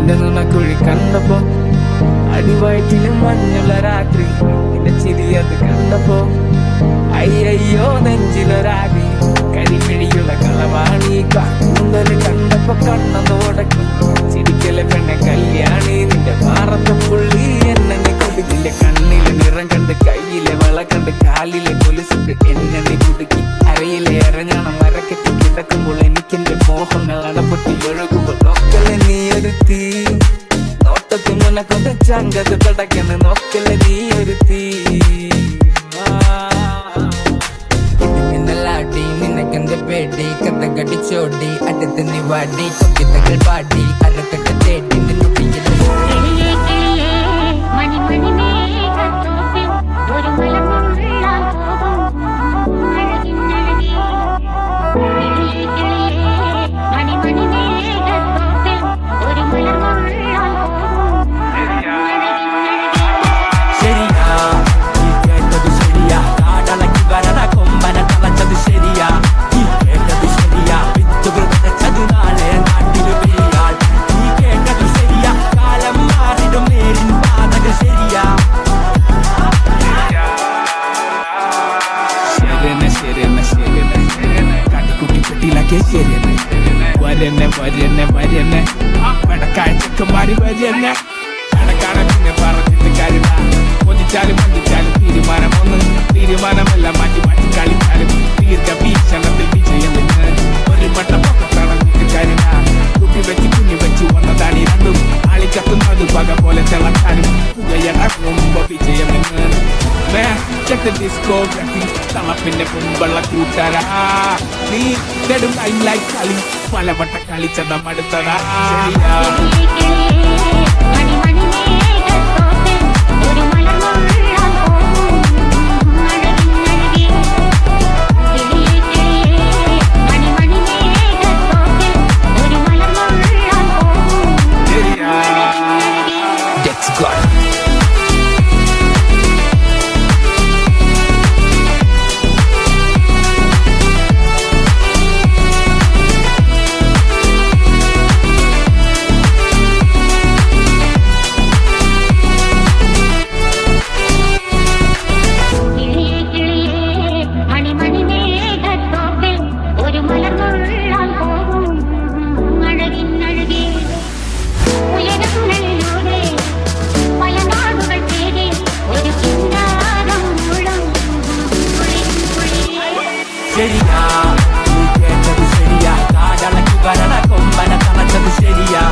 നിന്റെ നുണക്കുഴി കണ്ടപ്പോ അടിവയറ്റിലും മഞ്ഞുള്ള രാത്രി നിന്റെ ചിരി അത് കണ്ടപ്പോ അയ്യോ നെഞ്ചിലൊരാടി കരിമിഴിയുള്ള കളവാണി കൂന്തല് കണ്ടപ്പോ കണ്ണതോടക്കി ചിരിക്കലെ പെണ്ണെ കല്യാണി നിന്റെ മാറത്തെ പുള്ളി എന്നെ കുടുക്കില്ല കണ്ണിലെ നിറം കണ്ട് കയ്യിലെ വള കണ്ട് കാലിലെ കൊലുസിട്ട് എന്നെ നീ കുടുക്കി അരയിലെ അരഞ്ഞാണം മരക്കെട്ടി കിടക്കുമ്പോൾ എനിക്കെന്റെ മോഹങ്ങൾ അടപൊട്ടി ഒഴുകുമ്പോൾ നോക്കലെ നീ ഒരു തീ നോട്ടത്തിൽ നിനക്കൊന്ന് ചങ്കത് തടക്കന്ന് നോക്കലെ നീ ഒരു തീ ലാടി നിനക്കെന്ത് പേടി കഥ കടിച്ചോടി അടുത്ത് നീ വാടി കൊക്കിത്തകൾ പാടി അരക്കെട്ട് തേടി നിന്നൊപ്പിയില്ല വരന്നെ പടക്കാഴ്ചക്കന്മാര് വരന്നെ കടക്കാണ് പിന്നെ പറഞ്ഞിട്ട് കാര്യമില്ല കൊതിച്ചാലും വഞ്ചിച്ചാലും തീരുമാനമല്ല മാറ്റി കളിച്ചാലും ദീർഘവീക്ഷണത്തിൽ വിജയം നിന്ന് ഒരു മട്ടപ്പൊക്കത്തളഞ്ഞിട്ട് കാര്യമില്ല കുട്ടി വെച്ച് വന്നതാണ് ഈ രണ്ടും ആളിക്കത്തുന്നത് പക പോലെ തിളക്കാനും പുകയടങ്ങുമ്പോ വിജയം എന്ന് ഡിസ്കോഗ്രഫി തളപ്പിന്റെ മുമ്പുള്ള കൂട്ടരാ നീ നെടും ലൈഫ് കളി പലവട്ട കളിച്ചത മടുത്തതാ ശരിയാ നീ കേട്ടത് ശരിയാ കാടളക്കി വരണ കൊമ്പന തളച്ചത് ശരിയാ